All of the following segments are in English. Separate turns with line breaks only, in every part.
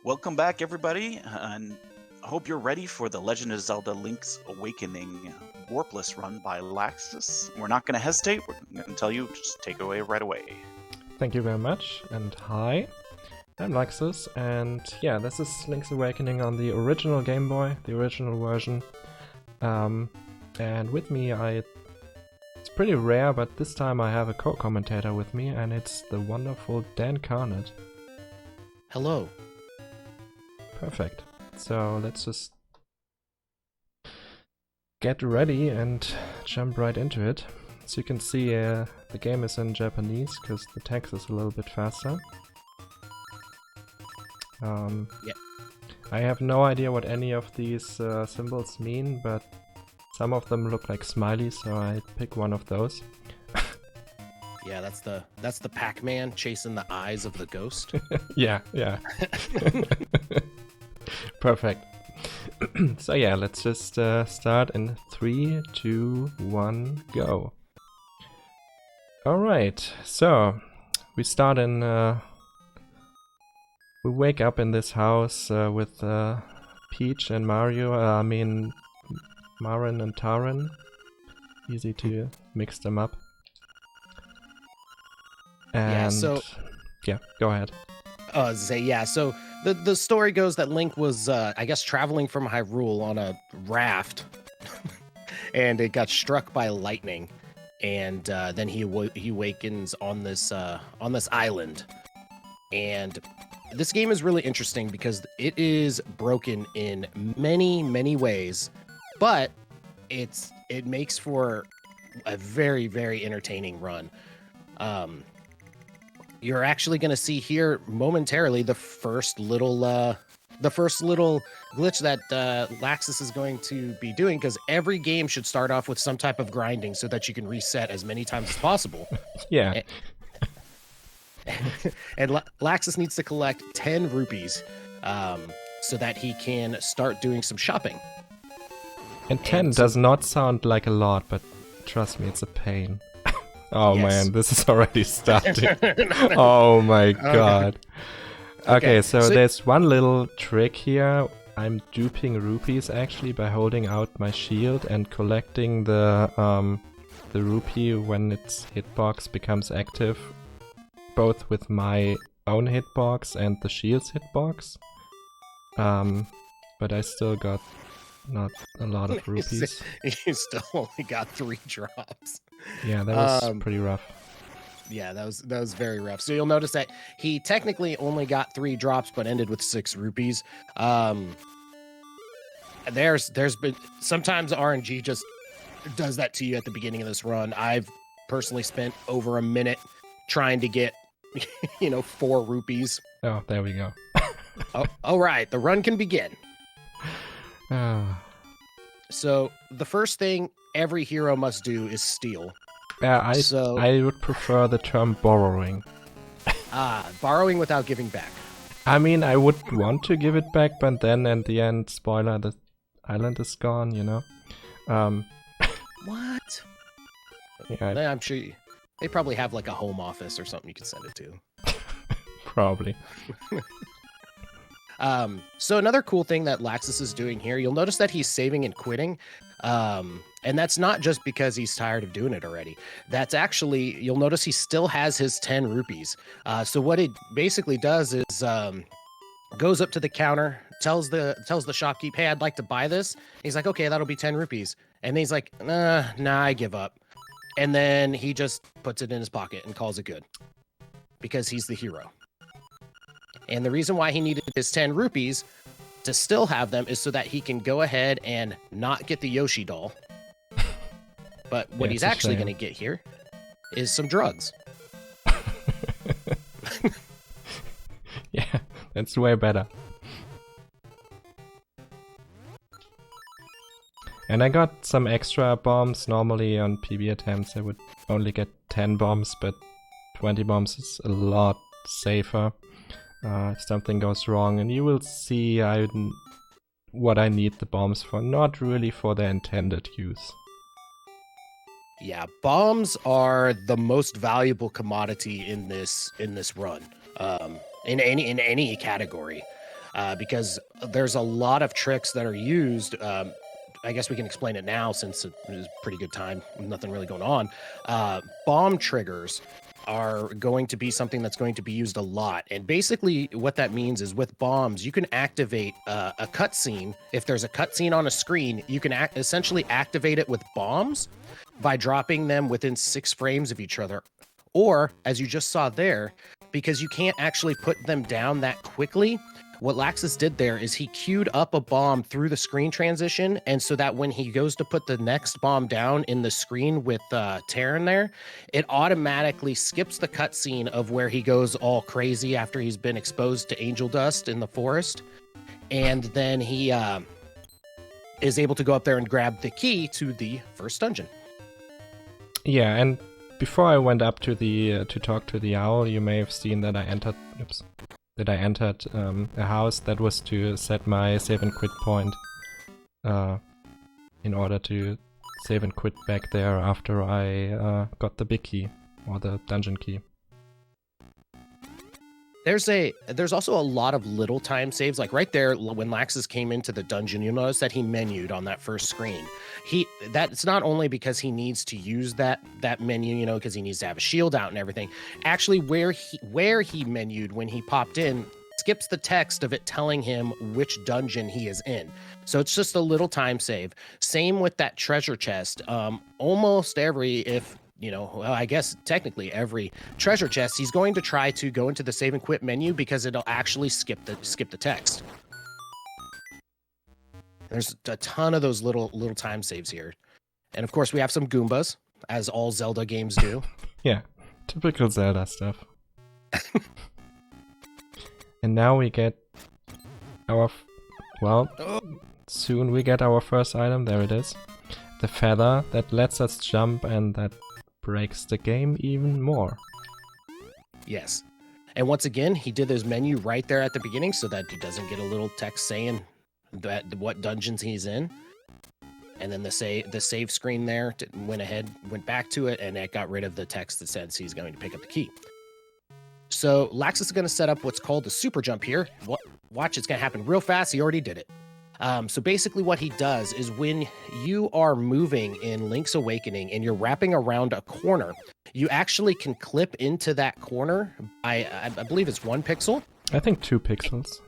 Welcome back, everybody, and I hope you're ready for the Legend of Zelda Link's Awakening Warpless run by Laxxus. We're not going to hesitate. We're going to tell you, just take it away right away.
Thank you very much, and hi, I'm Laxxus, and yeah, this is Link's Awakening on the original Game Boy, the original version. And with me, it's pretty rare, but this time I have a co-commentator with me, and it's the wonderful Dan Carnett.
Hello.
Perfect. So let's just get ready and jump right into it. As you can see, the game is in Japanese because the text is a little bit faster.
Yeah.
I have no idea what any of these symbols mean, but some of them look like smileys, so I pick one of those.
Yeah, that's the Pac-Man chasing the eyes of the ghost.
Yeah. Perfect. So yeah, let's just start in 3, 2, 1, go. Alright, so we start in... we wake up in this house with Peach and Mario, Marin and Tarin. Easy to mix them up. And yeah, go ahead.
So the story goes that Link was, I guess, traveling from Hyrule on a raft, and it got struck by lightning, and then he awakens on this island. And this game is really interesting because it is broken in many ways, but it makes for a very, very entertaining run. You're actually going to see here momentarily the first little glitch that Laxxus is going to be doing, because every game should start off with some type of grinding so that you can reset as many times as possible.
Yeah.
And Laxxus needs to collect 10 rupees so that he can start doing some shopping.
And 10 does not sound like a lot, but trust me, it's a pain. Oh yes. Man, this is already starting. Oh my god. Okay, so there's one little trick here. I'm duping rupees actually by holding out my shield and collecting the rupee when its hitbox becomes active, both with my own hitbox and the shield's hitbox. But I still got not a lot of rupees.
You still only got 3 drops.
Yeah, that was pretty rough.
Yeah, that was very rough. So you'll notice that he technically only got 3 drops, but ended with 6 rupees. There's been sometimes RNG just does that to you at the beginning of this run. I've personally spent over a minute trying to get 4 rupees.
Oh, there we go.
Oh, all right, the run can begin. So the first thing every hero must do is steal.
Yeah, I would prefer the term borrowing.
Borrowing without giving back.
I mean, I would want to give it back, but then at the end, spoiler, the island is gone,
What?
Yeah,
I'm sure they probably have like a home office or something you can send it to.
Probably.
So another cool thing that Laxxus is doing here, you'll notice that he's saving and quitting. And that's not just because he's tired of doing it already. That's actually, you'll notice he still has his 10 rupees. So what it basically does is goes up to the counter, tells the shopkeep, hey, I'd like to buy this. He's like, okay, that'll be 10 rupees. And then he's like, nah, I give up. And then he just puts it in his pocket and calls it good. Because he's the hero. And the reason why he needed his 10 rupees to still have them is so that he can go ahead and not get the Yoshi doll. But what he's actually going to get here is some drugs.
Yeah, that's way better. And I got some extra bombs. Normally on PB attempts I would only get 10 bombs, but 20 bombs is a lot safer. If something goes wrong, and you will see what I need the bombs for, not really for their intended use.
Yeah, bombs are the most valuable commodity in this run, in any category. because there's a lot of tricks that are used. I guess we can explain it now since it is a pretty good time, nothing really going on. Bomb triggers are going to be something that's going to be used a lot. And basically what that means is with bombs, you can activate a cutscene. If there's a cutscene on a screen, you can essentially activate it with bombs by dropping them within 6 frames of each other. Or, as you just saw there, because you can't actually put them down that quickly, what Laxxus did there is he queued up a bomb through the screen transition, and so that when he goes to put the next bomb down in the screen with Terran there, it automatically skips the cutscene of where he goes all crazy after he's been exposed to angel dust in the forest, and then he is able to go up there and grab the key to the first dungeon.
Yeah, and before I went up to the to talk to the owl, you may have seen that I entered. Oops. That I entered a house that was to set my save and quit point in order to save and quit back there after I got the big key or the dungeon key.
There's also a lot of little time saves, like right there when Laxxus came into the dungeon, you'll notice that he menued on that first screen. That's not only because he needs to use that menu, you know, because he needs to have a shield out and everything. Actually, where he menued when he popped in skips the text of it telling him which dungeon he is in. So it's just a little time save. Same with that treasure chest. Almost I guess technically every treasure chest, he's going to try to go into the save and quit menu because it'll actually skip the text. There's a ton of those little time saves here. And of course we have some Goombas, as all Zelda games do.
Yeah, typical Zelda stuff. And now we get our... soon we get our first item, there it is. The feather that lets us jump and that breaks the game even more.
Yes. And once again, he did his menu right there at the beginning so that he doesn't get a little text saying what dungeons he's in. And then the save screen there went back to it, and it got rid of the text that says he's going to pick up the key. So Laxxus is going to set up what's called the super jump here. Watch, it's going to happen real fast. He already did it. So basically what he does is when you are moving in Link's Awakening and you're wrapping around a corner, you actually can clip into that corner by, I believe it's 1 pixel.
I think 2 pixels.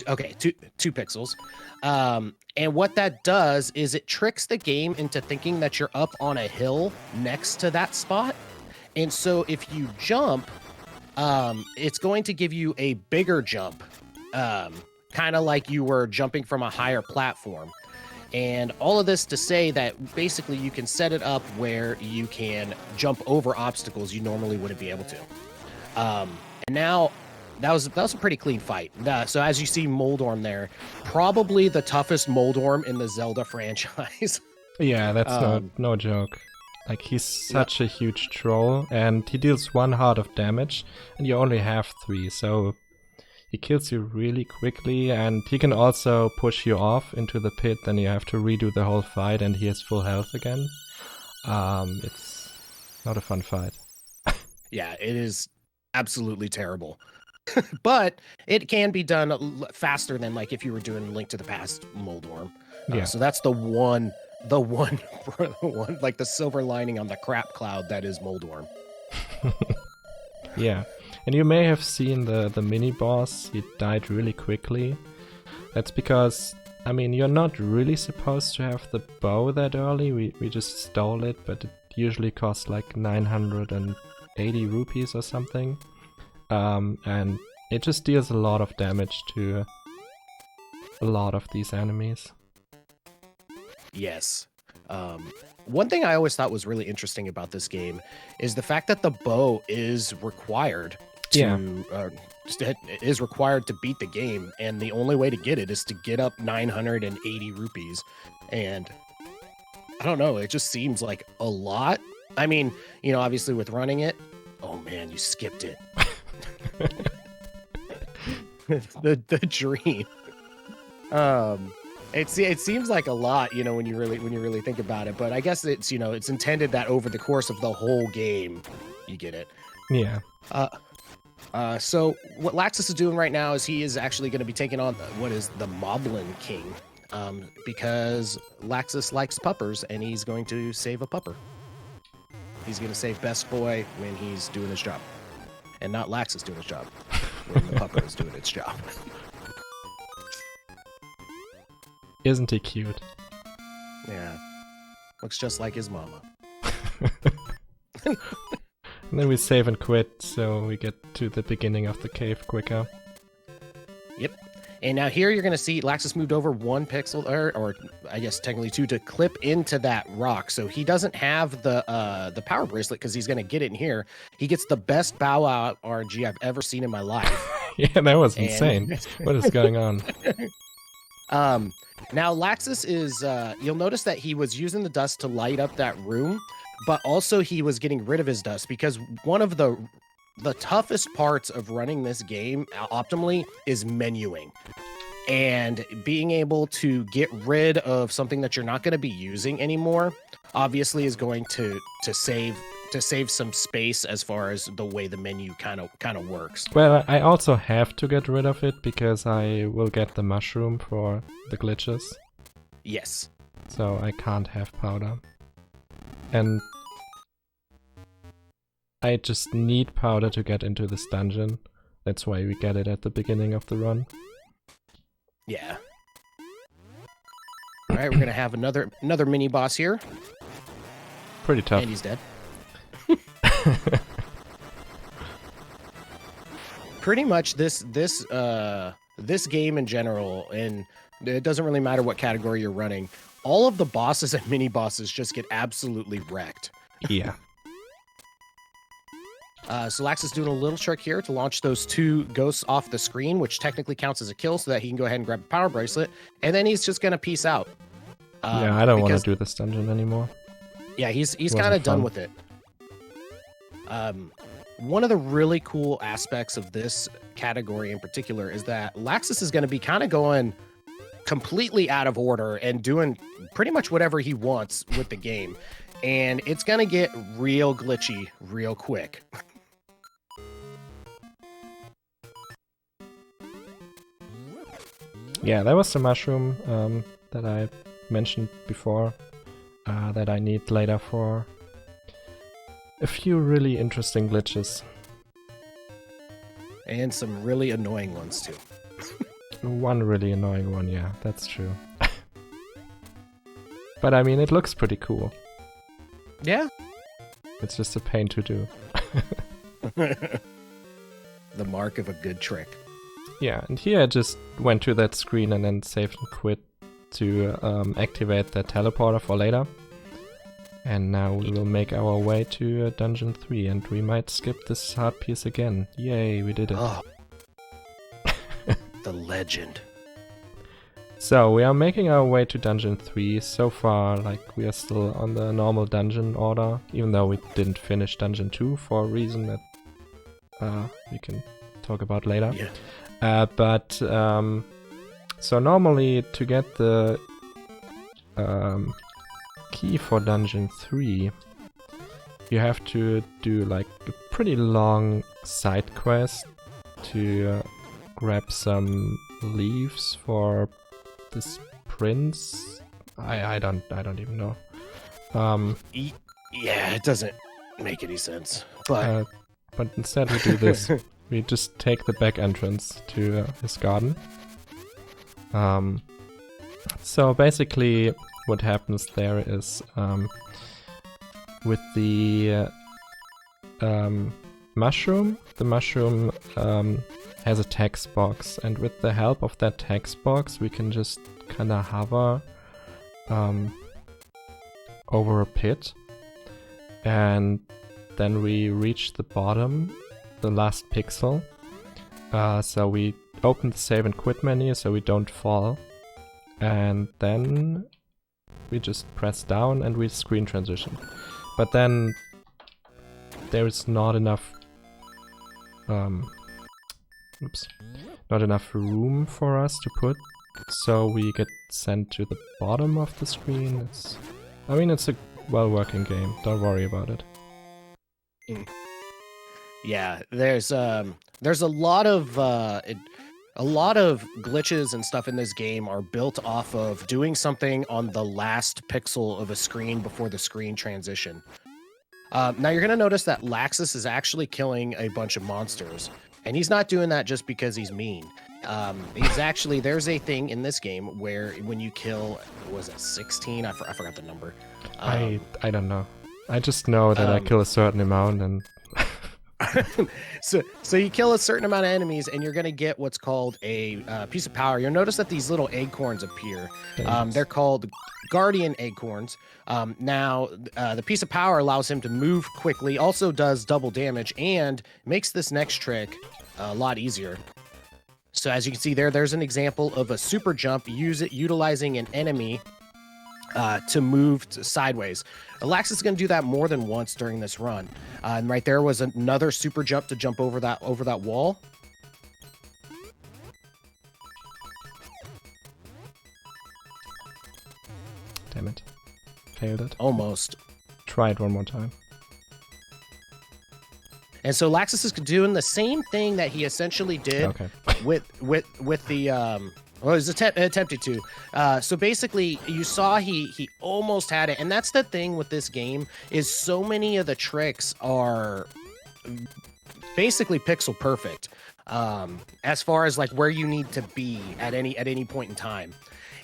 Okay, two pixels. And what that does is it tricks the game into thinking that you're up on a hill next to that spot. And so if you jump, it's going to give you a bigger jump. Kind of like you were jumping from a higher platform. And all of this to say that basically you can set it up where you can jump over obstacles you normally wouldn't be able to. And now that was a pretty clean fight. So as you see Moldorm there, probably the toughest Moldorm in the Zelda franchise.
Yeah, that's no joke. Like, he's such a huge troll, and he deals 1 heart of damage, and you only have 3, so he kills you really quickly, and he can also push you off into the pit, then you have to redo the whole fight, and he has full health again. It's not a fun fight.
Yeah, it is absolutely terrible. But it can be done faster than like if you were doing Link to the Past Moldorm.
Yeah.
So that's the one, like the silver lining on the crap cloud that is Moldorm.
Yeah. And you may have seen the mini-boss, he died really quickly. That's because, I mean, you're not really supposed to have the bow that early, we just stole it, but it usually costs like 980 rupees or something. And it just deals a lot of damage to a lot of these enemies.
Yes. One thing I always thought was really interesting about this game is the fact that the bow is required is required to beat the game, and the only way to get it is to get up 980 rupees. And I don't know, it just seems like a lot. I mean, you know, obviously with running it, oh man, you skipped it. the dream. It seems like a lot, you know, when you really think about it, but I guess it's, you know, it's intended that over the course of the whole game you get it.
Yeah.
So what Laxxus is doing right now is he is actually going to be taking on what is the Moblin King, because Laxxus likes puppers and he's going to save a pupper. He's going to save Best Boy when he's doing his job, and not Laxxus doing his job when the pupper is doing its job.
Isn't he cute?
Yeah, looks just like his mama.
And then we save and quit, so we get to the beginning of the cave quicker.
Yep. And now here you're going to see Laxxus moved over 1 pixel, or I guess technically 2, to clip into that rock. So he doesn't have the power bracelet because he's going to get it in here. He gets the best bow out RNG I've ever seen in my life.
Yeah, that was insane. What is going on?
Now Laxxus is, you'll notice that he was using the dust to light up that room, but also he was getting rid of his dust because one of the toughest parts of running this game optimally is menuing. And being able to get rid of something that you're not going to be using anymore obviously is going to save some space as far as the way the menu kind of works.
Well, I also have to get rid of it because I will get the mushroom for the glitches.
Yes.
So I can't have powder. And I just need powder to get into this dungeon. That's why we get it at the beginning of the run.
Yeah. Alright, we're gonna have another mini boss here.
Pretty tough.
And he's dead. Pretty much this game in general, and it doesn't really matter what category you're running, all of the bosses and mini bosses just get absolutely wrecked.
Yeah.
So Laxxus is doing a little trick here to launch those 2 ghosts off the screen, which technically counts as a kill, so that he can go ahead and grab a power bracelet, and then he's just gonna peace out.
Yeah, I don't want to do this dungeon anymore.
Yeah, he's kind of done with it. One of the really cool aspects of this category in particular is that Laxxus is going to be kind of going completely out of order and doing pretty much whatever he wants with the game. And it's going to get real glitchy real quick.
Yeah, that was the mushroom that I mentioned before that I need later for a few really interesting glitches.
And some really annoying ones too.
One really annoying one, yeah, that's true. But I mean, it looks pretty cool.
Yeah.
It's just a pain to do.
The mark of a good trick.
Yeah, and here I just went to that screen and then saved and quit to activate the teleporter for later. And now we will make our way to Dungeon 3, and we might skip this hard piece again. Yay, we did it.
Oh. The legend.
So, we are making our way to Dungeon 3. So far, like, we are still on the normal dungeon order, even though we didn't finish Dungeon 2 for a reason that we can talk about later.
Yeah.
So normally, to get the key for Dungeon 3, you have to do like a pretty long side quest to grab some leaves for this prince. I don't even know.
Yeah, it doesn't make any sense. But
instead we do this. We just take the back entrance to his garden. So basically what happens there is with the mushroom, has a text box, and with the help of that text box we can just kinda hover over a pit, and then we reach the bottom, the last pixel. So we open the save and quit menu so we don't fall, and then we just press down and we screen transition. But then there is not enough not enough room for us to put, so we get sent to the bottom of the screen. I mean, it's a well-working game, don't worry about it.
Yeah, there's a lot of a lot of glitches and stuff in this game are built off of doing something on the last pixel of a screen before the screen transition. Now you're gonna notice that Laxxus is actually killing a bunch of monsters, and he's not doing that just because he's mean. He's actually, there's a thing in this game where when you kill, was it 16? I forgot the number.
I don't know. I just know that I kill a certain amount and
so you kill a certain amount of enemies and you're going to get what's called a piece of power. You'll notice that these little acorns appear. They're called guardian acorns. Now, the piece of power allows him to move quickly, also does double damage, and makes this next trick a lot easier. So as you can see there's an example of a super jump, utilizing an enemy to move sideways. Laxxus is going to do that more than once during this run. And right there was another super jump to jump over that wall.
Damn it. Failed it.
Almost.
Try it one more time.
And so Laxxus is doing the same thing that he essentially did with the well, he's attempted to. So basically, you saw he almost had it, and that's the thing with this game is so many of the tricks are basically pixel perfect, as far as like where you need to be at any point in time.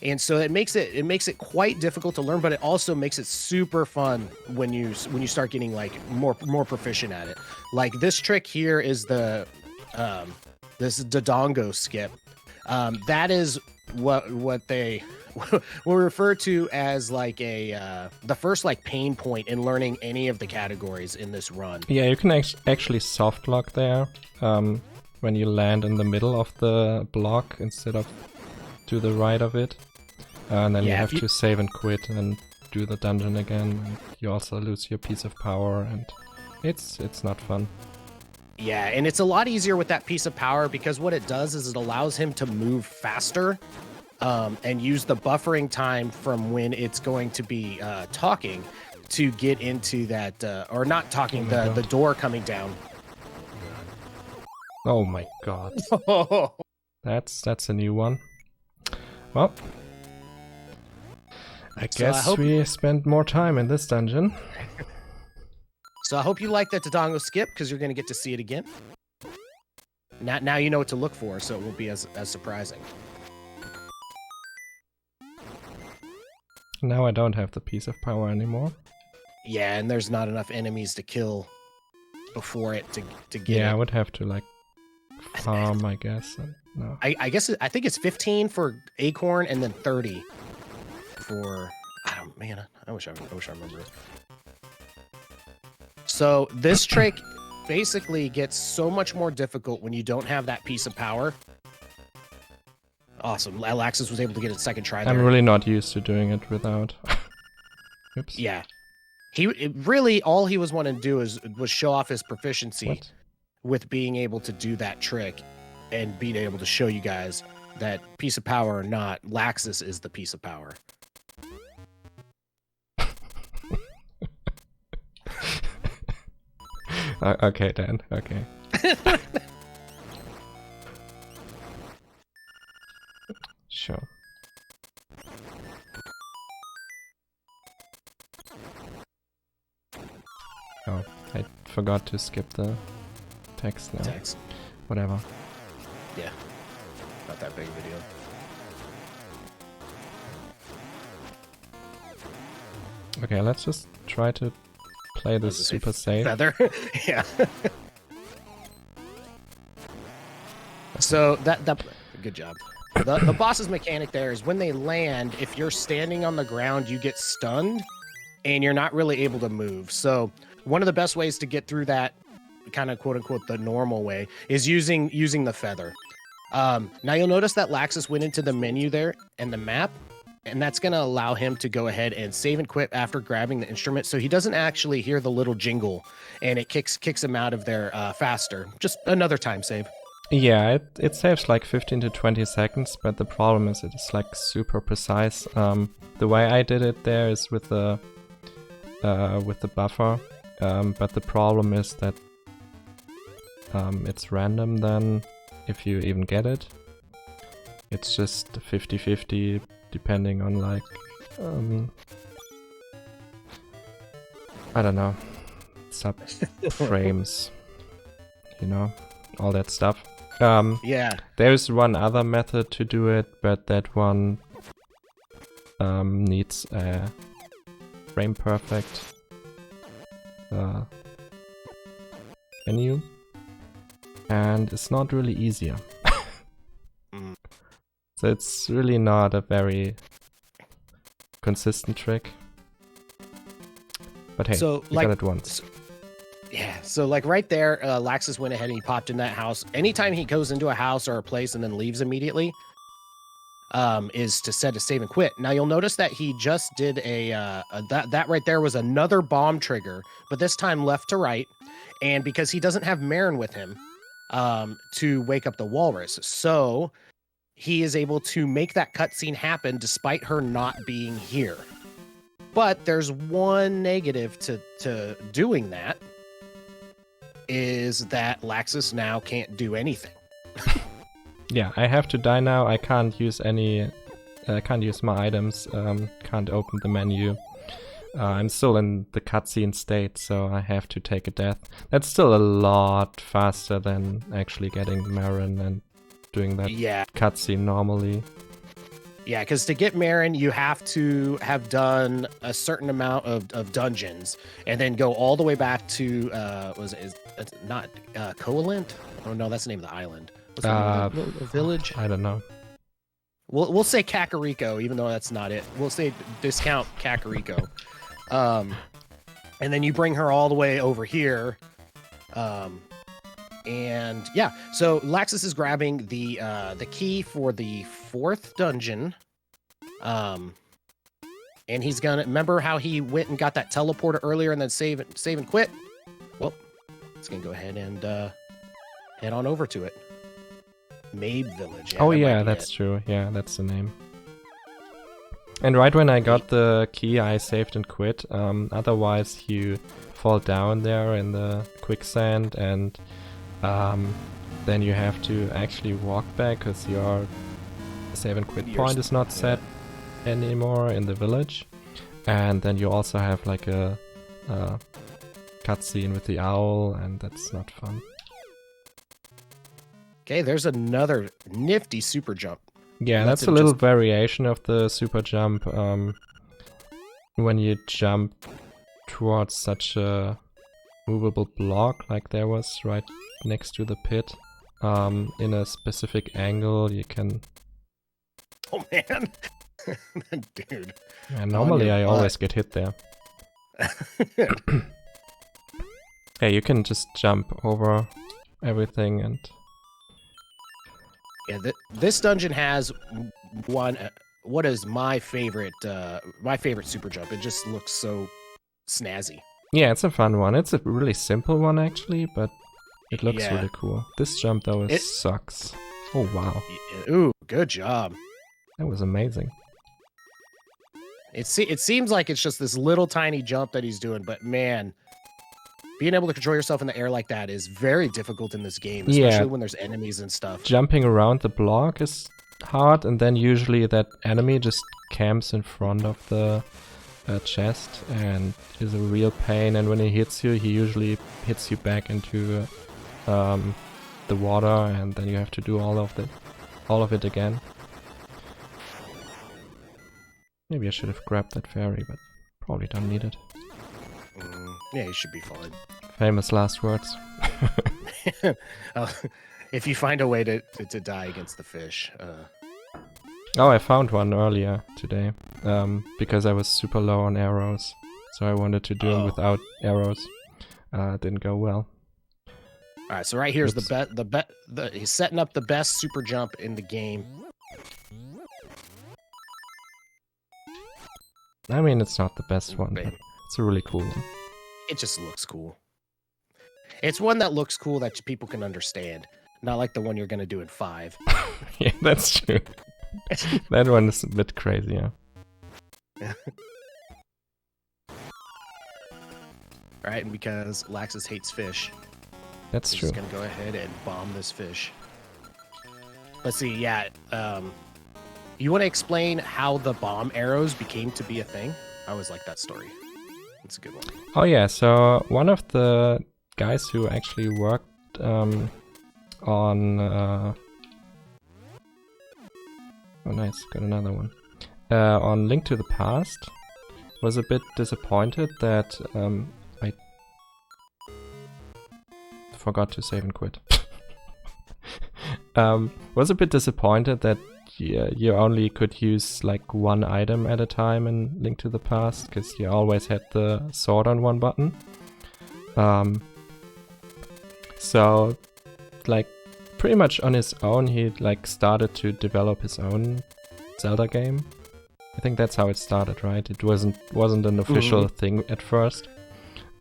And so it makes it quite difficult to learn, but it also makes it super fun when you start getting like more proficient at it. Like this trick here is the this Dodongo skip. That is what they will refer to as like the first like pain point in learning any of the categories in this run.
Yeah, you can actually soft lock there when you land in the middle of the block instead of to the right of it. And then you have to save and quit and do the dungeon again. And you also lose your piece of power, and it's not fun.
Yeah, and it's a lot easier with that piece of power because what it does is it allows him to move faster and use the buffering time from when it's going to be talking to get into that, or not talking, the door coming down.
Oh my god. That's a new one. Well, I guess we spent more time in this dungeon.
So I hope you like that Dodongo skip, because you're going to get to see it again. Now you know what to look for, so it won't be as surprising.
Now I don't have the piece of power anymore.
Yeah, and there's not enough enemies to kill before it to get it.
Yeah, I would have to like farm, I guess. No.
I guess I think it's 15 for acorn and then 30 for I wish I remember it. So this trick basically gets so much more difficult when you don't have that piece of power. Awesome. Laxxus was able to get a second try there.
I'm really not used to doing it without. Oops.
Yeah. Really all he was wanting to do was show off his proficiency with being able to do that trick and being able to show you guys that piece of power or not, Laxxus is the piece of power.
Okay, Dan. Okay. Sure. Oh, I forgot to skip the text now. Whatever.
Yeah. Not that big of a deal.
Okay, let's just try to play this super safe.
Feather? Yeah. So that good job. The boss's mechanic there is when they land, if you're standing on the ground, you get stunned and you're not really able to move. So one of the best ways to get through that kind of quote unquote the normal way is using the feather. Now you'll notice that Laxxus went into the menu there and the map, and that's going to allow him to go ahead and save and quit after grabbing the instrument, so he doesn't actually hear the little jingle, and it kicks him out of there faster. Just another time save.
Yeah, it saves like 15 to 20 seconds, but the problem is it's like super precise. The way I did it there is with the buffer, but the problem is that it's random then, if you even get it. It's just 50-50 depending on like, I don't know, sub-frames, you know, all that stuff.
Yeah.
There's one other method to do it, but that one needs a frame perfect menu, and it's not really easier. So it's really not a very consistent trick. But hey,
So,
we
like,
got it once.
Yeah, so like right there, Laxxus went ahead and he popped in that house. Anytime he goes into a house or a place and then leaves immediately, is to set a save and quit. Now you'll notice that he just did that right there was another bomb trigger, but this time left to right, and because he doesn't have Marin with him, to wake up the walrus, so he is able to make that cutscene happen despite her not being here. But there's one negative to doing that, is that Laxxus now can't do anything.
Yeah, I have to die now. I can't use any. I can't use my items. Can't open the menu. I'm still in the cutscene state, so I have to take a death. That's still a lot faster than actually getting Marin and doing that cutscene normally.
Yeah, because to get Marin, you have to have done a certain amount of dungeons, and then go all the way back to not Coalent? Oh no, that's the name of the island. What's the name of the village?
I don't know.
We'll say Kakariko, even though that's not it. We'll say discount Kakariko. And then you bring her all the way over here. And yeah, so Laxxus is grabbing the key for the 4th dungeon. And he's gonna remember how he went and got that teleporter earlier and then save and quit. Well, it's gonna go ahead and head on over to it. Mabe Village.
Oh yeah, that's true. Yeah, that's the name. And right when I got the key, I saved and quit. Otherwise, you fall down there in the quicksand, and then you have to actually walk back because your save and quit point is not set anymore in the village. And then you also have like a cutscene with the owl, and that's not fun.
Okay, there's another nifty super jump.
Yeah, that's a little variation of the super jump. When you jump towards such a movable block, like there was right next to the pit, in a specific angle, you can...
Oh man! Dude.
Yeah, normally I always get hit there. Yeah, you can just jump over everything and...
Yeah, this dungeon has one. What is my favorite super jump? It just looks so snazzy.
Yeah, it's a fun one. It's a really simple one actually, but it looks really cool. This jump though sucks. Oh wow!
Ooh, good job.
That was amazing.
It seems like it's just this little tiny jump that he's doing, but man, being able to control yourself in the air like that is very difficult in this game, especially when there's enemies and stuff.
Jumping around the block is hard, and then usually that enemy just camps in front of the chest and is a real pain, and when he hits you, he usually hits you back into the water, and then you have to do all of it again. Maybe I should have grabbed that fairy, but probably don't need it.
Yeah, you should be fine.
Famous last words.
If you find a way to die against the fish.
Oh, I found one earlier today, because I was super low on arrows, so I wanted to do them without arrows. Didn't go well.
All right, so right here's he's setting up the best super jump in the game.
I mean, it's not the best one, but it's a really cool one.
It just looks cool. It's one that looks cool that people can understand. Not like the one you're going to do in 5.
Yeah, that's true. That one is a bit crazier.
Right, and because Laxxus hates fish,
That's
He's
true.
just gonna go ahead and bomb this fish. Let's see. Yeah. You want to explain how the bomb arrows became to be a thing? I always like that story. It's a good one.
Oh yeah, so one of the guys who actually worked on oh nice, got another one. On Link to the Past was a bit disappointed that I forgot to save and quit. Was a bit disappointed that you only could use like one item at a time in Link to the Past, because you always had the sword on one button. So like pretty much on his own he like started to develop his own Zelda game. I think that's how it started, right? It wasn't an official thing at first.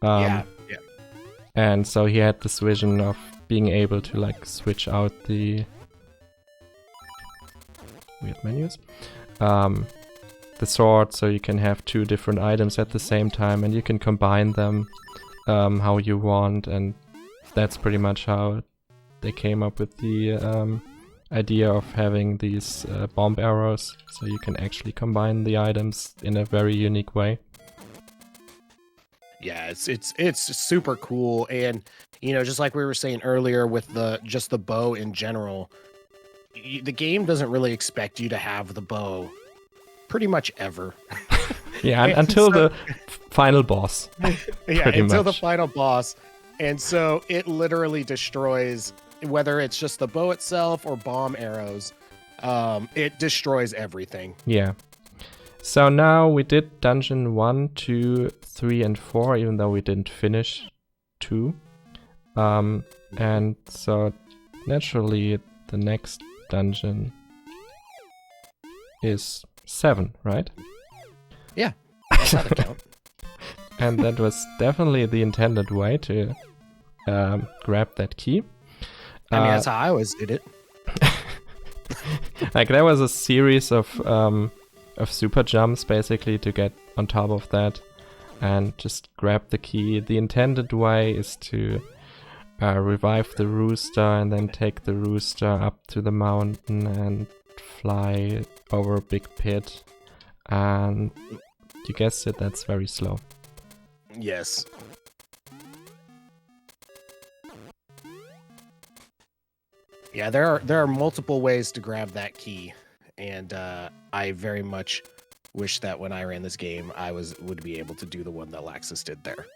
Yeah.
And so he had this vision of being able to like switch out the weird menus. The sword, so you can have two different items at the same time and you can combine them how you want, and that's pretty much how they came up with the idea of having these bomb arrows, so you can actually combine the items in a very unique way.
Yeah, it's super cool, and you know, just like we were saying earlier with the bow in general, the game doesn't really expect you to have the bow pretty much ever.
Yeah, until the final boss.
Yeah, until the
much.
final boss. And so it literally destroys, whether it's just the bow itself or bomb arrows, it destroys everything.
Yeah. So now we did dungeon 1, 2, 3, and 4, even though we didn't finish 2. And so naturally the next dungeon is 7, right?
Yeah, that's how to count.
And that was definitely the intended way to grab that key.
I mean, that's how I always did it.
Like there was a series of super jumps basically to get on top of that and just grab the key. The intended way is to revive the rooster and then take the rooster up to the mountain and fly over a big pit. And you guessed it, that's very slow.
Yes. Yeah, there are multiple ways to grab that key, and I very much wish that when I ran this game, I would be able to do the one that Laxxus did there.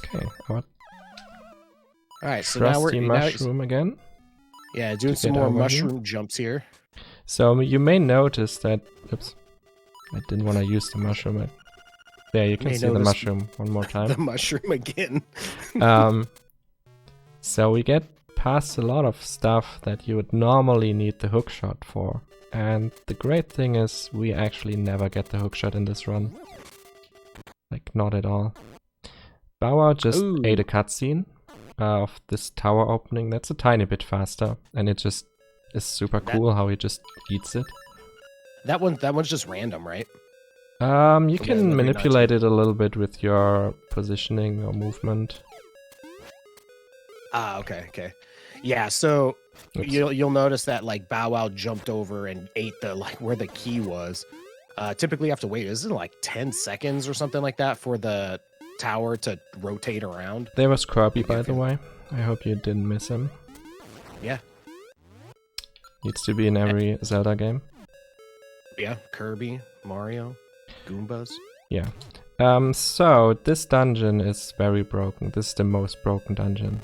Okay, what?
All right, so now
Trusty mushroom again.
Yeah, doing
to
some
get
more
over
mushroom jumps here.
So you may notice that. Oops, I didn't want to use the mushroom. There, you can
May
see the
notice
mushroom one more time.
The mushroom again.
So we get past a lot of stuff that you would normally need the hookshot for. And the great thing is we actually never get the hookshot in this run. Like, not at all. Bow Wow just ate a cutscene of this tower opening. That's a tiny bit faster. And it just is super cool how he just eats it.
That one's just random, right?
You can manipulate it a little bit with your positioning or movement.
Ah, okay. Yeah, so you'll notice that like Bow Wow jumped over and ate the like where the key was. Typically you have to wait, isn't it like 10 seconds or something like that for the tower to rotate around?
There was Kirby, by the way. I hope you didn't miss him.
Yeah.
Needs to be in every Zelda game.
Yeah, Kirby, Mario, Goombas.
Yeah. So this dungeon is very broken. This is the most broken dungeon.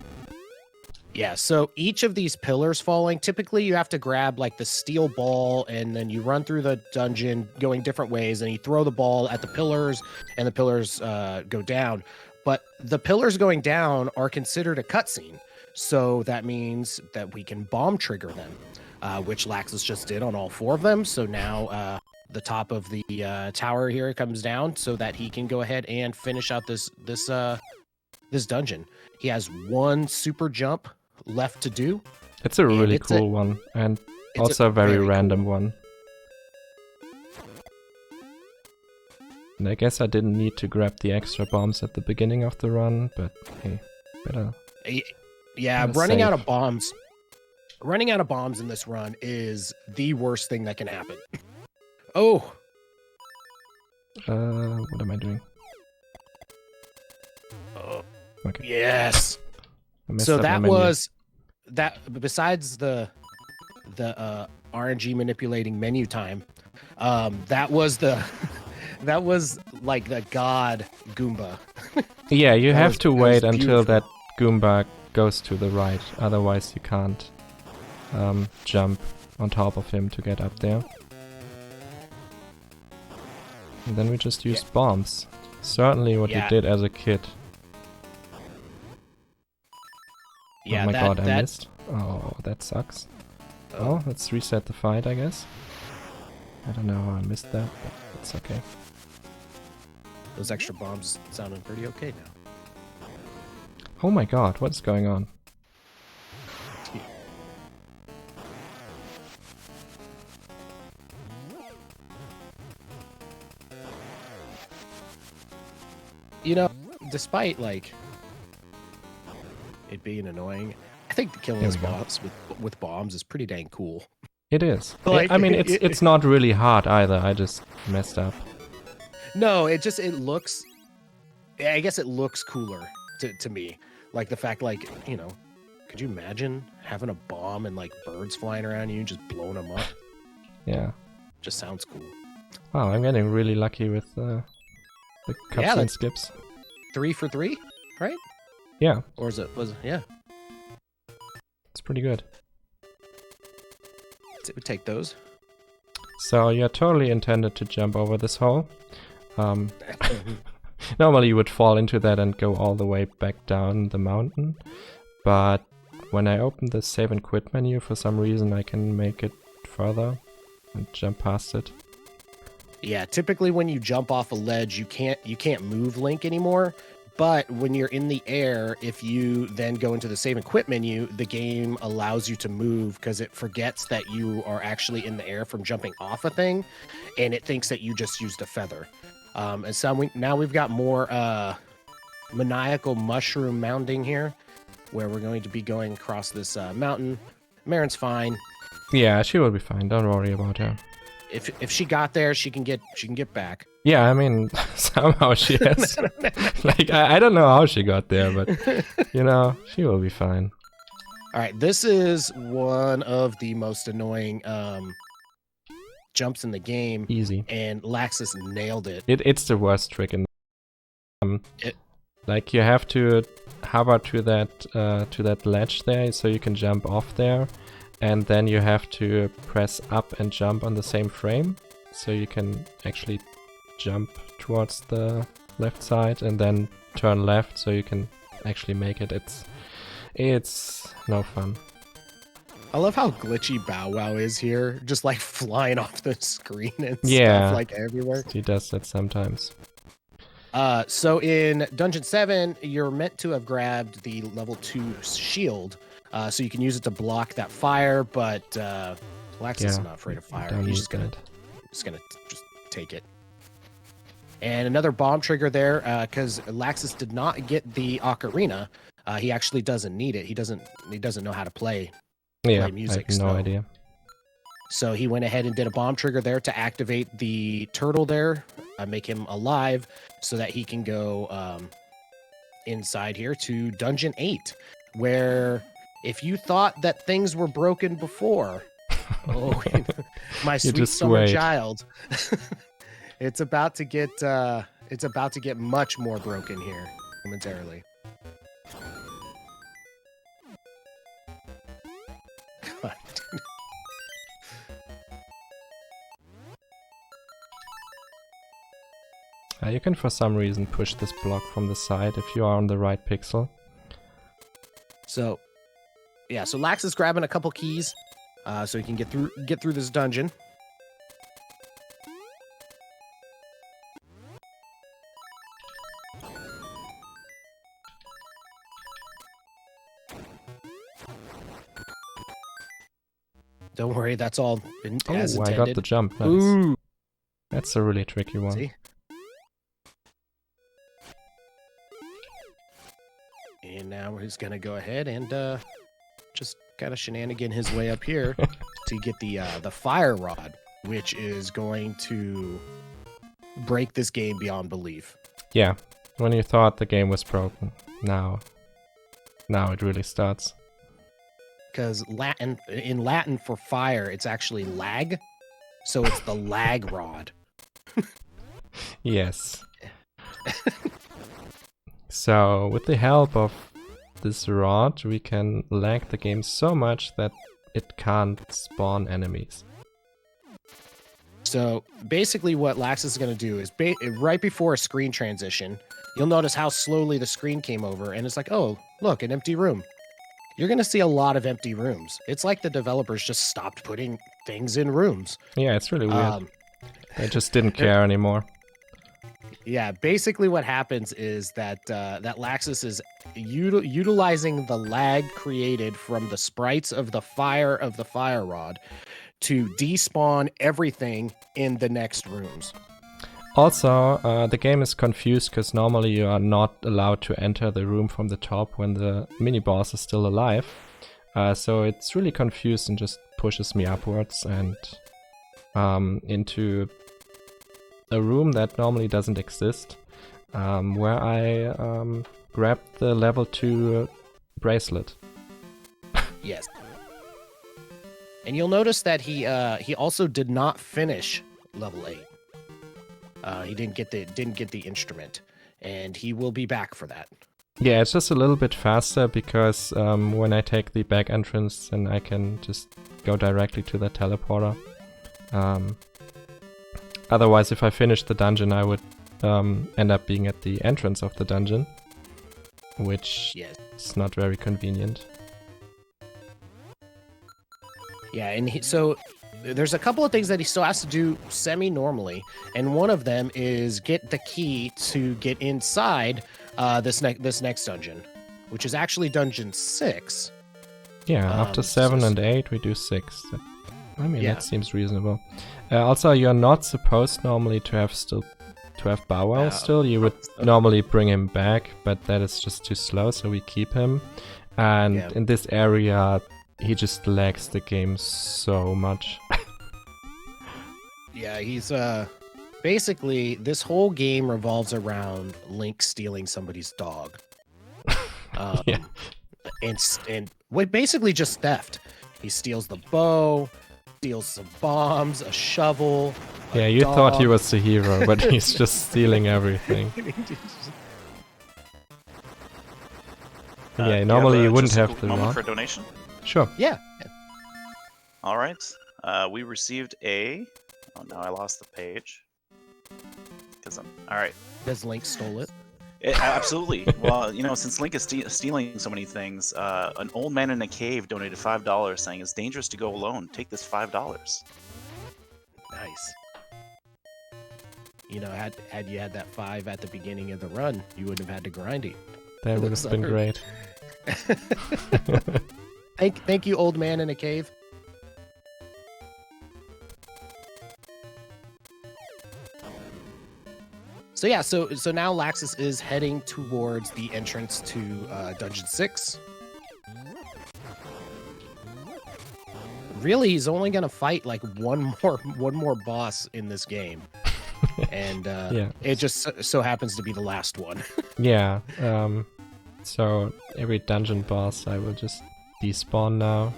Yeah, so each of these pillars falling, typically you have to grab like the steel ball and then you run through the dungeon going different ways and you throw the ball at the pillars and the pillars go down. But the pillars going down are considered a cutscene. So that means that we can bomb trigger them, which Laxxus just did on all 4 of them. So now the top of the tower here comes down so that he can go ahead and finish out this dungeon. He has 1 super jump left to do.
It's a really cool one, and also a very random one. And I guess I didn't need to grab the extra bombs at the beginning of the run, but hey. Better.
Yeah,
Better
running out
save.
of bombs. Running out of bombs in this run is the worst thing that can happen. Oh,
What am I doing?
oh,
Okay.
yes.
I messed
So
up my
that
menu.
was that. Besides the RNG manipulating menu time, that was the that was like the god Goomba.
Yeah, you
that
have
was-
to
that was
wait until
beautiful.
that Goomba goes to the right, otherwise you can't jump on top of him to get up there. And then we just used bombs. Certainly what
Yeah.
you did as a kid.
Yeah,
oh my god, I
that
missed. Oh, that sucks. Oh, let's reset the fight, I guess. I don't know how I missed that, but it's okay.
those extra bombs sounding pretty okay now.
Oh my god, what's going on?
You know, despite like it being annoying, I think killing
There
those
we go.
boss with bombs is pretty dang cool.
It is.
Like,
I mean, it's not really hard either, I just messed up.
No, it looks. I guess it looks cooler to me. Like the fact, like, you know, could you imagine having a bomb and like birds flying around you and just blowing them up?
Yeah.
Just sounds cool.
Wow, I'm getting really lucky with the cutscene
Yeah, that's-
skips.
3 for 3, right?
Yeah,
Or was it? Yeah,
it's pretty good.
it would take those.
So you're totally intended to jump over this hole. Normally you would fall into that and go all the way back down the mountain, but when I open the save and quit menu, for some reason I can make it further and jump past it.
Yeah, typically when you jump off a ledge, you can't move Link anymore. But when you're in the air, if you then go into the save and quit menu, the game allows you to move because it forgets that you are actually in the air from jumping off a thing, and it thinks that you just used a feather. And so now we've got more maniacal mushroom mounding here, where we're going to be going across this mountain. Marin's fine.
Yeah, she will be fine, don't worry about her.
If she got there, she can get back.
Yeah, I mean, somehow she has. Like, I don't know how she got there, but, you know, she will be fine.
All right, this is one of the most annoying jumps in the game,
Easy.
and Laxxus nailed it.
It's the worst trick in like, you have to hover to that ledge there so you can jump off there, and then you have to press up and jump on the same frame so you can actually jump towards the left side and then turn left so you can actually make it. It's no fun.
I love how glitchy Bow Wow is here, just like flying off the screen and
Yeah.
stuff like everywhere.
He does that sometimes.
So in Dungeon 7, you're meant to have grabbed the level 2 shield, so you can use it to block that fire, but Laxxus is not afraid of fire.
Don't
He's
use
just gonna
that.
just take it. And another bomb trigger there, because Laxxus did not get the ocarina. He actually doesn't need it. He doesn't know how to play music.
I have no
so-
idea.
So he went ahead and did a bomb trigger there to activate the turtle there, make him alive, so that he can go inside here to Dungeon 8, where if you thought that things were broken before, oh, my
You
sweet
just
summer
wait.
child, it's about to get much more broken here momentarily. God.
You can for some reason push this block from the side if you are on the right pixel.
So, yeah. So Lax is grabbing a couple keys, so he can get through this dungeon. Don't worry, that's all as
Oh, I
intended.
got the jump. Nice.
Ooh,
That's a really tricky one.
see? And now he's gonna go ahead and just kind of shenanigan his way up here to get the fire rod, which is going to break this game beyond belief.
Yeah, when you thought the game was broken, now it really starts.
Because in Latin for fire, it's actually lag, so it's the lag rod.
Yes. So, with the help of this rod, we can lag the game so much that it can't spawn enemies.
So, basically what Laxxus is going to do is, right before a screen transition, you'll notice how slowly the screen came over, and it's like, oh, look, an empty room. You're going to see a lot of empty rooms. It's like the developers just stopped putting things in rooms.
Yeah, it's really weird. They just didn't care anymore.
Yeah, basically what happens is that that Laxxus is utilizing the lag created from the sprites of the fire rod to despawn everything in the next rooms.
Also, the game is confused because normally you are not allowed to enter the room from the top when the mini-boss is still alive. So it's really confused and just pushes me upwards and into a room that normally doesn't exist, where I grabbed the level 2 bracelet.
Yes. And you'll notice that he also did not finish level 8. He didn't get the instrument, and he will be back for that.
Yeah, it's just a little bit faster because when I take the back entrance, then I can just go directly to the teleporter. Otherwise, if I finished the dungeon, I would end up being at the entrance of the dungeon, which is not very convenient.
Yeah, and so there's a couple of things that he still has to do semi-normally, and one of them is get the key to get inside this next dungeon, which is actually dungeon 6.
Yeah, after 7 and 8, we do 6. I mean, that seems reasonable. Also, you're not supposed normally to have Bow Wow still. You would normally bring him back, but that is just too slow, so we keep him. And in this area, he just lags the game so much.
Yeah, he's basically this whole game revolves around Link stealing somebody's dog. And basically just theft. He steals the bow, steals some bombs, a shovel.
Yeah, you thought he was the hero, but he's just stealing everything. Yeah, normally you wouldn't have the
moment for a donation.
Sure.
Yeah.
All right. We received a. Oh no, I lost the page. All right.
Because Link stole it.
Absolutely. Well, since Link is stealing so many things, an old man in a cave donated $5 saying it's dangerous to go alone. Take this $5.
Nice. Had you had that 5 at the beginning of the run, you wouldn't have had to grind it.
That would have been great.
Thank you, old man in a cave. So yeah, so now Laxxus is heading towards the entrance to Dungeon 6. Really, he's only gonna fight like one more boss in this game, and it just so happens to be the last one.
Yeah. So every dungeon boss, I will just despawn now.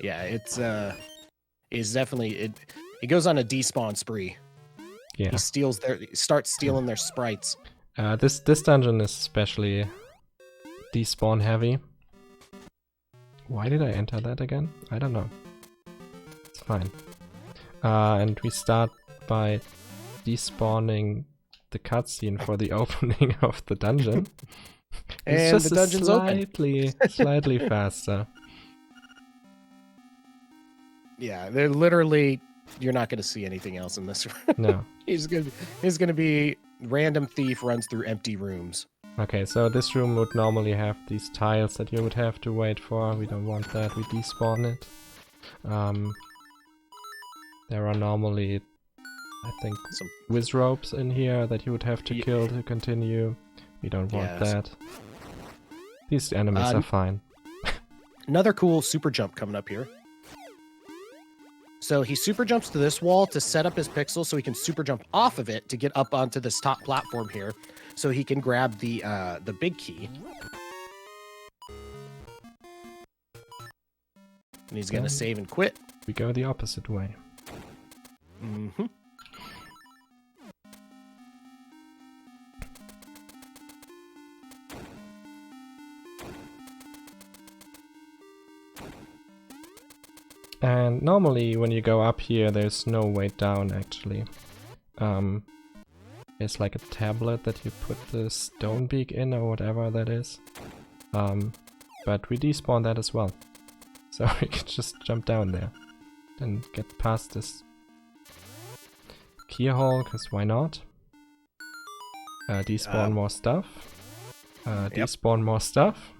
Yeah, it's definitely it goes on a despawn spree.
Yeah.
He starts stealing their sprites.
This dungeon is especially despawn heavy. Why did I enter that again? I don't know. It's fine. And we start by despawning the cutscene for the opening of the dungeon. It's
and
just
the dungeon's
slightly faster.
Yeah, they're literally. You're not going to see anything else in this room.
No.
He's gonna be random thief runs through empty rooms.
Okay, so this room would normally have these tiles that you would have to wait for. We don't want that. We despawn it. There are normally, I think, some whiz ropes in here that you would have to kill to continue. We don't want that. These enemies are fine.
Another cool super jump coming up here. So he super jumps to this wall to set up his pixel so he can super jump off of it to get up onto this top platform here so he can grab the big key. And he's going to save and quit.
We go the opposite way.
Mm-hmm.
And normally when you go up here, there's no way down actually. There's like a tablet that you put the stone beak in or whatever that is. But we despawn that as well. So we can just jump down there and get past this key hole, because why not? Despawn more stuff. Despawn more stuff.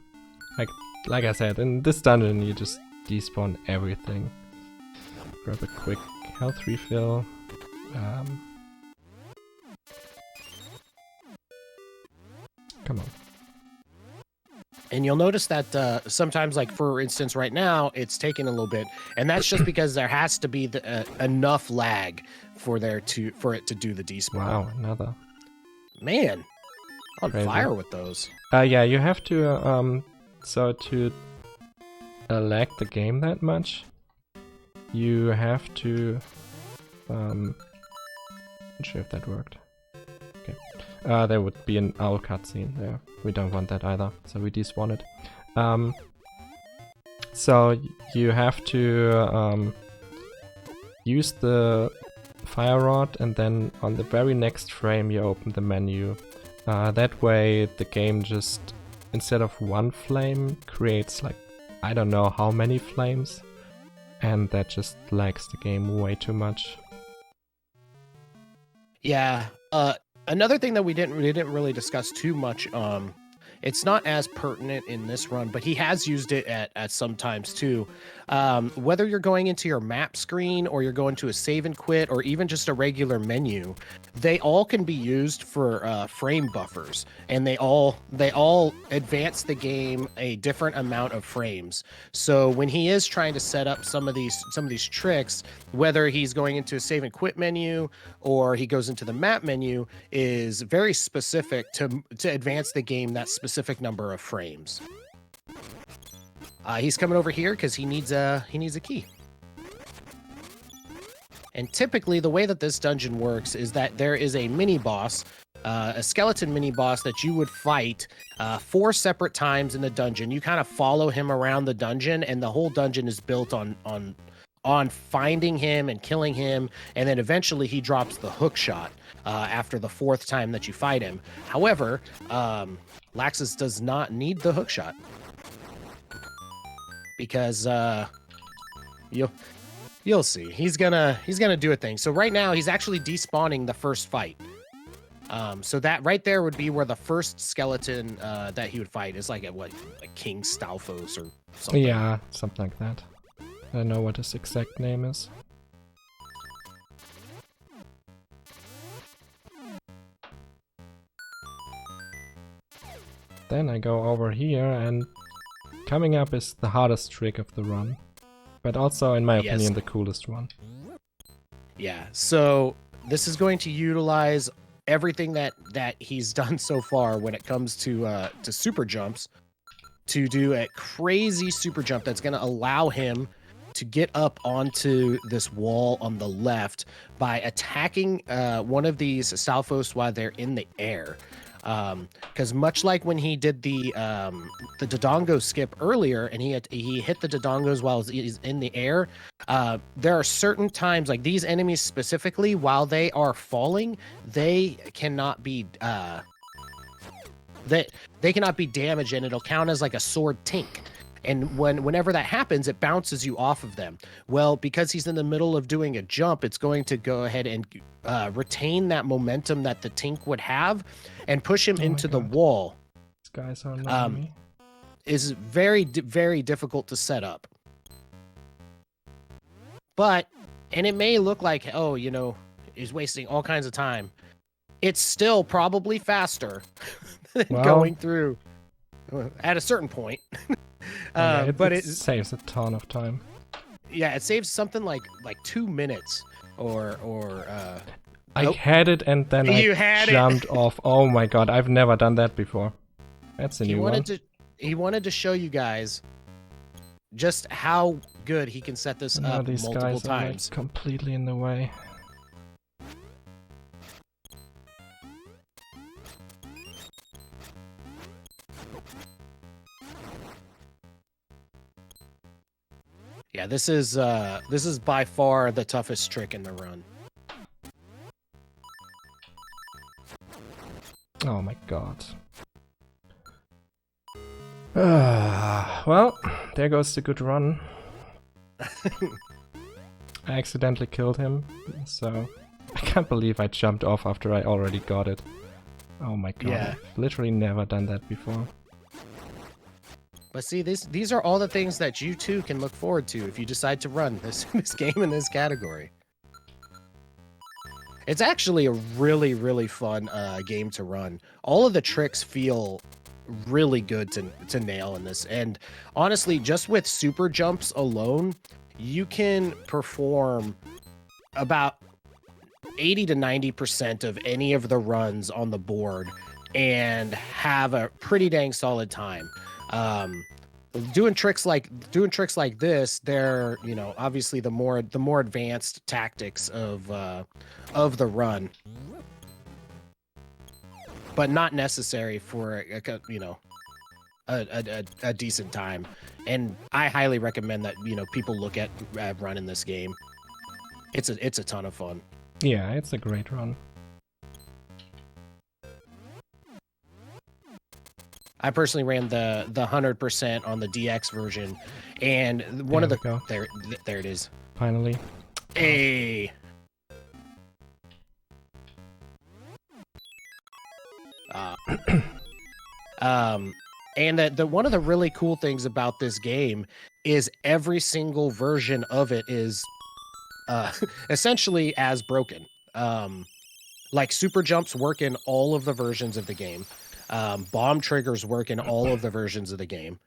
Like I said, in this dungeon you just despawn everything. Grab a quick health refill. Come on.
And you'll notice that sometimes, like for instance, right now, it's taking a little bit, and that's just because there has to be enough lag for it to do the despawn.
Wow, another.
Man, on
Crazy.
fire with those.
Yeah, you have to so to lag the game that much, you have to not sure if that worked. Okay. There would be an owl cutscene there. We don't want that either, so we despawn it. So you have to use the fire rod, and then on the very next frame you open the menu. That way the game just, instead of one flame, creates like I don't know how many flames, and that just lags the game way too much.
Yeah. Another thing that we didn't really discuss too much. It's not as pertinent in this run, but he has used it at some times too. Whether you're going into your map screen or you're going to a save and quit or even just a regular menu, they all can be used for frame buffers, and they all advance the game a different amount of frames. So when he is trying to set up some of these tricks, whether he's going into a save and quit menu or he goes into the map menu, is very specific to advance the game that specific number of frames. He's coming over here because he needs a key. And typically the way that this dungeon works is that there is a mini boss, a skeleton mini boss that you would fight 4 separate times in the dungeon. You kind of follow him around the dungeon, and the whole dungeon is built on finding him and killing him, and then eventually he drops the hook shot after the 4th time that you fight him. However, Laxxus does not need the hook shot because you'll see he's gonna do a thing. So right now he's actually despawning the first fight. So that right there would be where the first skeleton that he would fight is like King Stalfos or something.
Yeah, something like that. I don't know what his exact name is. Then I go over here, and coming up is the hardest trick of the run. But also, in my opinion, the coolest one. Yeah,
so this is going to utilize everything that he's done so far when it comes to super jumps, to do a crazy super jump that's going to allow him to get up onto this wall on the left by attacking one of these Stalfos while they're in the air. Because much like when he did the Dodongo skip earlier, and he hit the Dodongos while he's in the air, there are certain times, like these enemies specifically, while they are falling, they cannot be they cannot be damaged, and it'll count as like a sword tink. And whenever that happens, it bounces you off of them. Well, because he's in the middle of doing a jump, it's going to go ahead and retain that momentum that the tink would have and push him into the wall.
These guys are not me.
Is very, very difficult to set up. But, and it may look like, oh, you know, he's wasting all kinds of time. It's still probably faster than going through. at a certain point.
But
it
saves a ton of time.
Yeah, it saves something like 2 minutes or
I had it and then I jumped off. Oh my god, I've never done that before. That's a new one.
He wanted to show you guys just how good he can set this up
these
multiple
guys
times.
Are, like, completely in the way.
Yeah, this is by far the toughest trick in the run.
Oh my god. Well, there goes the good run. I accidentally killed him, so I can't believe I jumped off after I already got it. Oh my god,
Yeah.
I've literally never done that before.
But see, these are all the things that you too can look forward to if you decide to run this game in this category. It's actually a really, really fun game to run. All of the tricks feel really good to nail in this. And honestly, just with super jumps alone, you can perform about 80 to 90% of any of the runs on the board and have a pretty dang solid time. Doing tricks like this, they're, you know, obviously the more advanced tactics of the run, but not necessary for a decent time. And I highly recommend that, you know, people look at running this game. It's a ton of fun.
Yeah, it's a great run.
I personally ran the 100% on the DX version, and one of the there it is.
Finally.
Hey. And the one of the really cool things about this game is every single version of it is essentially as broken. Like super jumps work in all of the versions of the game. Bomb triggers work in all of the versions of the game.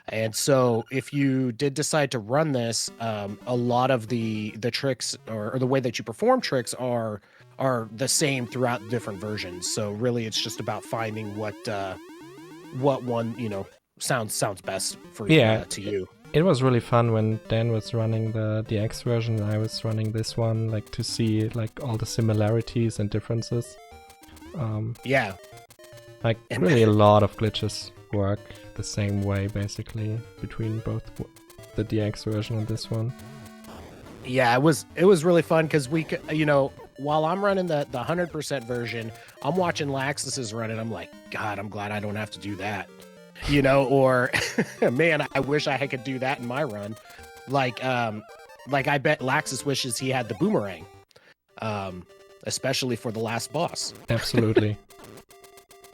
And so if you did decide to run this, a lot of the tricks or the way that you perform tricks are the same throughout different versions. So really it's just about finding what one, you know, sounds best for to you.
It was really fun when Dan was running the DX version and I was running this one, like to see like all the similarities and differences.
Yeah.
Like really a lot of glitches work the same way basically between both the DX version and this one.
Yeah, it was really fun because we could, you know, while I'm running the 100% version, I'm watching Laxxus run it. I'm like, God, I'm glad I don't have to do that, you know, or man, I wish I could do that in my run. Like I bet Laxxus wishes he had the boomerang, especially for the last boss.
Absolutely.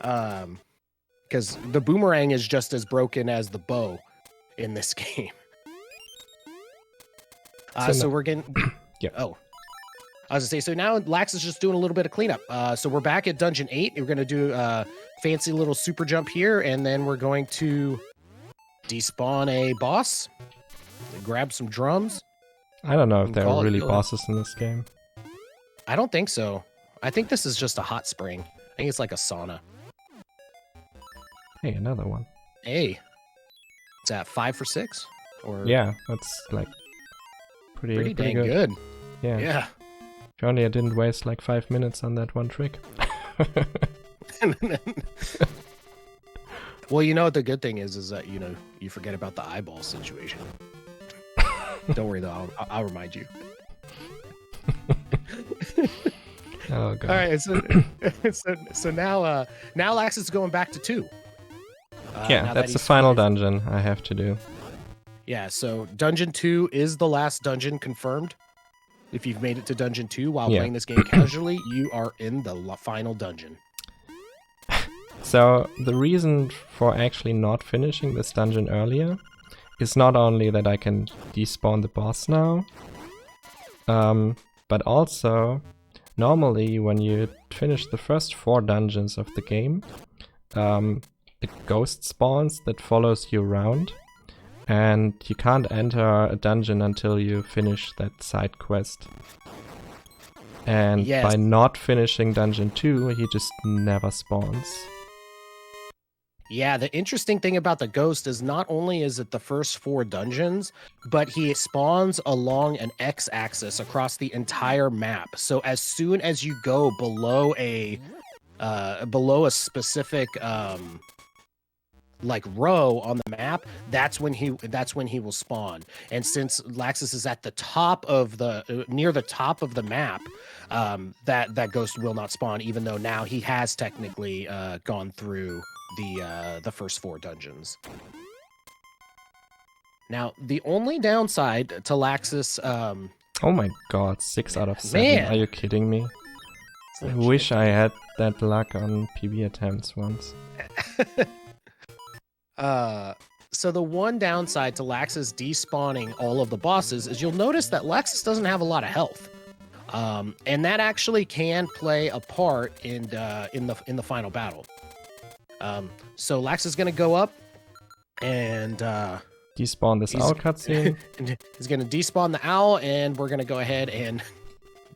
Because the boomerang is just as broken as the bow in this game. So we're getting...
Yeah.
Oh. I was gonna say, so now Lax is just doing a little bit of cleanup. So we're back at Dungeon 8. We're going to do a fancy little super jump here, and then we're going to despawn a boss, grab some drums.
I don't know if there are really bosses in this game.
I don't think so. I think this is just a hot spring. I think it's like a sauna.
Hey, another one.
Hey. Is that 5 for 6? Or
yeah, that's like pretty
dang good.
Yeah.
Yeah.
If only I didn't waste like 5 minutes on that one trick.
Well, you know what the good thing is that, you know, you forget about the eyeball situation. Don't worry though, I'll remind you.
Oh god.
All right, so now Lax is going back to 2.
Yeah, that's the final dungeon I have to do.
Yeah, so Dungeon 2 is the last dungeon confirmed. If you've made it to Dungeon 2 while playing this game casually, you are in the final dungeon.
So the reason for actually not finishing this dungeon earlier is not only that I can despawn the boss now, but also normally when you finish the first 4 dungeons of the game, a ghost spawns that follows you around, and you can't enter a dungeon until you finish that side quest. And
Yes.
by not finishing dungeon 2, he just never spawns.
Yeah, the interesting thing about the ghost is not only is it the first 4 dungeons, but he spawns along an x-axis across the entire map. So as soon as you go below a specific like row on the map, that's when he will spawn. And since Laxxus is at the top of the near the top of the map, that ghost will not spawn, even though now he has technically gone through the first 4 dungeons. Now, the only downside to Laxxus,
Oh my god, 6 out of 7.
Man.
Are you kidding me? I wish I had that luck on PB attempts once.
So the one downside to Laxxus despawning all of the bosses is you'll notice that Laxxus doesn't have a lot of health. And that actually can play a part in the final battle. So Laxxus is going to go up and
Despawn this owl cutscene.
he's going to despawn the owl, and we're going to go ahead and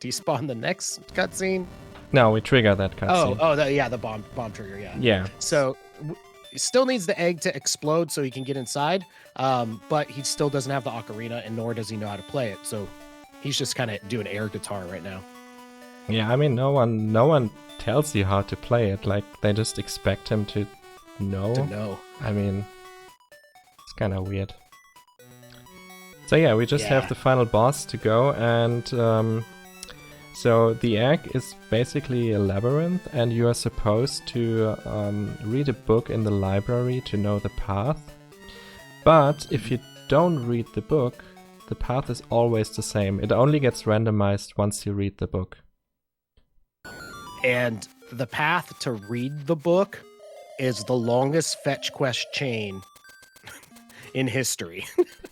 despawn the next cutscene.
No, we trigger that cutscene.
Yeah, the bomb trigger, yeah.
Yeah.
So he still needs the egg to explode so he can get inside, but he still doesn't have the ocarina, and nor does he know how to play it. So he's just kind of doing air guitar right now.
Yeah, I mean, no one tells you how to play it. Like, they just expect him to know. I mean, it's kind of weird. So yeah, we just have the final boss to go, and so the egg is basically a labyrinth, and you are supposed to read a book in the library to know the path. But if you don't read the book, the path is always the same. It only gets randomized once you read the book.
And the path to read the book is the longest fetch quest chain in history.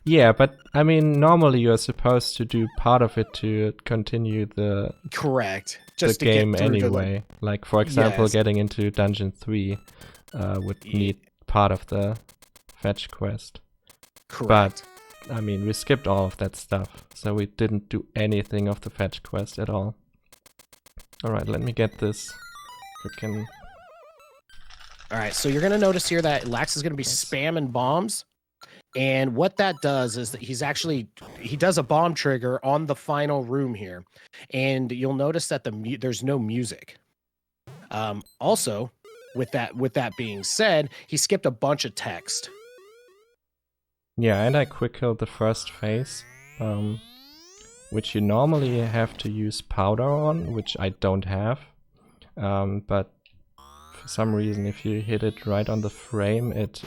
Yeah, but I mean, normally you're supposed to do part of it to continue the
correct
just the game anyway. Like, for example, getting into Dungeon 3 would need part of the fetch quest.
Correct.
But, I mean, we skipped all of that stuff, so we didn't do anything of the fetch quest at all. Alright, let me get this freaking...
Alright, so you're going to notice here that Lax is going to be spamming bombs. And what that does is that he does a bomb trigger on the final room here. And you'll notice that there's no music. Also, with that being said, he skipped a bunch of text.
Yeah, and I quick killed the first phase, which you normally have to use powder on, which I don't have. But for some reason, if you hit it right on the frame, it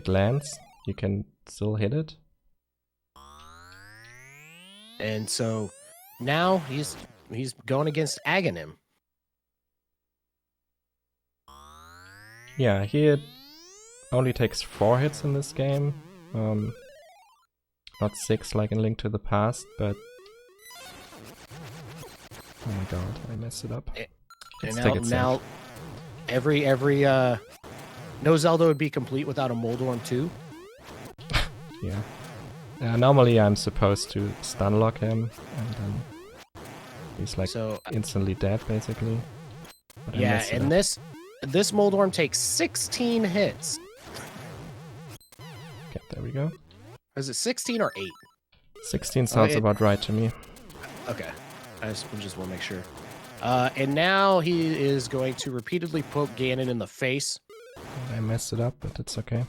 lands. You can still hit it.
And so now he's going against Aghanim.
Yeah, he only takes 4 hits in this game. Not 6 like in Link to the Past, but... Oh my god, I messed it up.
And now every no Zelda would be complete without a Moldorm 2.
Yeah. Normally I'm supposed to stun lock him, and then he's like instantly dead, basically. But
yeah, and this Moldorm takes 16 hits.
Okay, there we go.
Is it 16 or 8?
16 sounds about right to me.
Okay, I just want to make sure. And now he is going to repeatedly poke Ganon in the face.
I messed it up, but it's okay.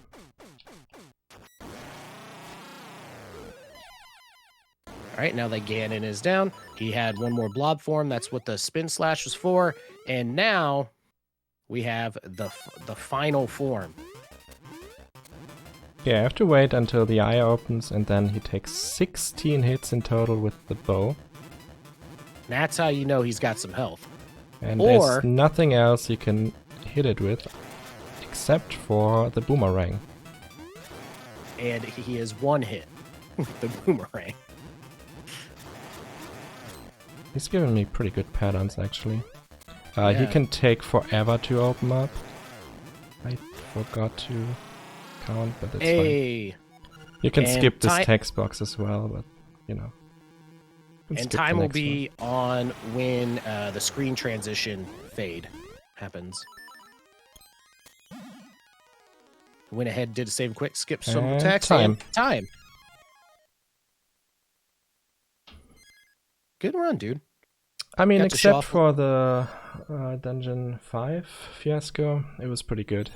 Alright, now that Ganon is down, he had one more blob form. That's what the spin slash was for. And now we have the final form.
Yeah, I have to wait until the eye opens, and then he takes 16 hits in total with the bow.
That's how you know he's got some health.
And there's nothing else you can hit it with, except for the boomerang.
And he has one hit with the boomerang.
He's giving me pretty good patterns, actually. He can take forever to open up. I forgot to count, but it's fine.
Hey,
You can
and
skip this text box as well, but you know.
and time will be on when the screen transition fade happens. Went ahead, did a save quick, skip some
And
text,
time.
and time. Good run, dude.
I mean,
Got to show
except
off-
for the Dungeon 5 fiasco, it was pretty good.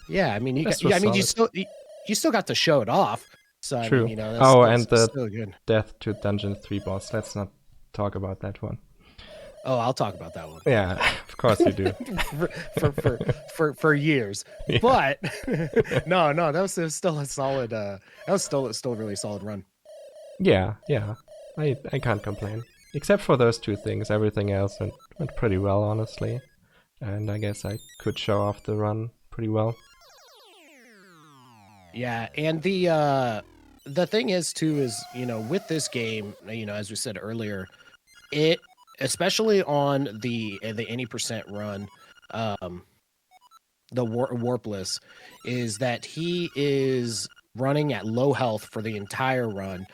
Yeah, I mean, you
Rest
got,
was
I mean,
solid.
you still got to show it off. So
True.
I mean, you know,
And the
still good.
death to Dungeon 3 boss. Let's not talk about that one.
Oh, I'll talk about that one.
Yeah, of course you do.
for years.
Yeah.
But no, that was still a solid. That was still a really solid run.
Yeah. I can't complain. Except for those two things, everything else went pretty well, honestly. And I guess I could show off the run pretty well.
Yeah, and the thing is too is, you know, with this game, you know, as we said earlier, it, especially on the any percent run, the Warpless, is that he is running at low health for the entire run.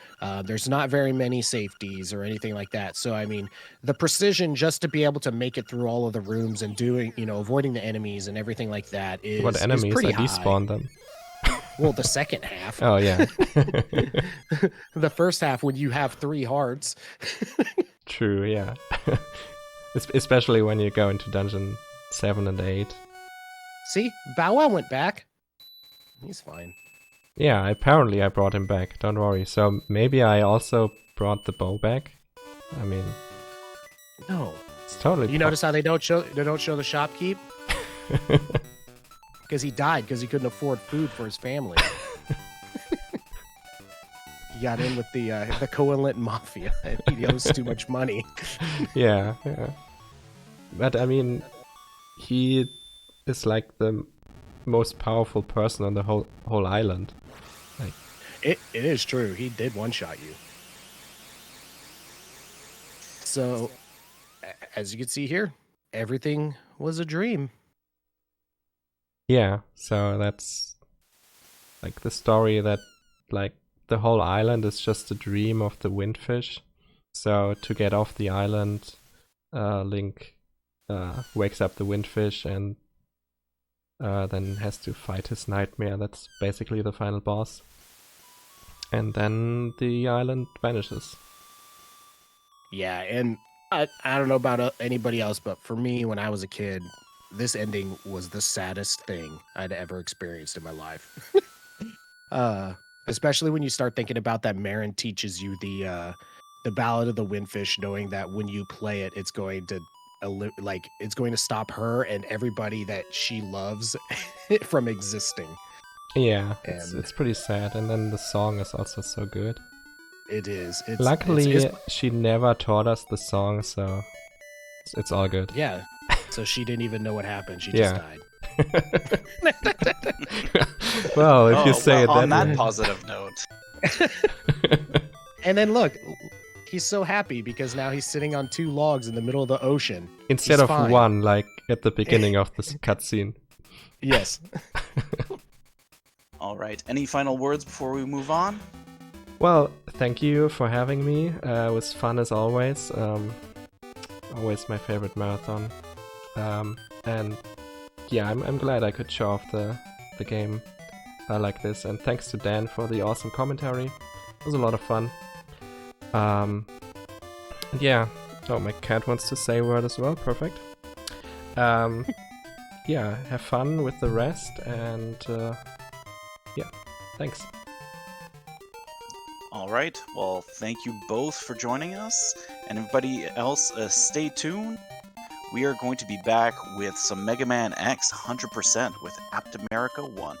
There's not very many safeties or anything like that. So I mean, the precision just to be able to make it through all of the rooms and doing, you know, avoiding the enemies and everything like that is
What enemies?
pretty
I
high.
despawned them.
Well, the second half.
Oh yeah.
The first half when you have 3 hearts.
True, yeah. Especially when you go into Dungeon 7 and 8.
See, Bow Wow went back. He's fine.
Yeah, apparently I brought him back, don't worry. So maybe I also brought the bow back? I mean...
No.
It's totally...
You notice how they don't show the shopkeep? Because he died because he couldn't afford food for his family. He got in with the Covalent Mafia. He owes too much money.
Yeah. But I mean, he is like the most powerful person on the whole island. Like,
It is true. He did one-shot you. So, as you can see here, everything was a dream.
yeah, so that's like the story that like the whole island is just a dream of the windfish. So to get off the island, Link wakes up the windfish and then has to fight his nightmare. That's basically the final boss. And then the island vanishes.
Yeah, and I don't know about anybody else, but for me, when I was a kid, this ending was the saddest thing I'd ever experienced in my life. Especially when you start thinking about that Marin teaches you the Ballad of the Windfish, knowing that when you play it, it's going to it's going to stop her and everybody that she loves from existing.
Yeah, it's pretty sad. And then the song is also so good.
It is.
Luckily, she never taught us the song, so it's all good.
Yeah. So she didn't even know what happened. She just died.
Well, if you say it
on
that
that
way.
positive note.
And then look, he's so happy because now he's sitting on 2 logs in the middle of the ocean.
Instead
He's
of
fine.
1, like at the beginning of this cutscene.
Yes.
All right. Any final words before we move on?
Well, thank you for having me. It was fun as always. Always my favorite marathon. And yeah, I'm glad I could show off the game like this. And thanks to Dan for the awesome commentary. It was a lot of fun. And yeah. Oh, my cat wants to say a word as well. Perfect. Yeah, have fun with the rest. And yeah, thanks.
All right. Well, thank you both for joining us. And everybody else, stay tuned. We are going to be back with some Mega Man X 100% with Apt America 1.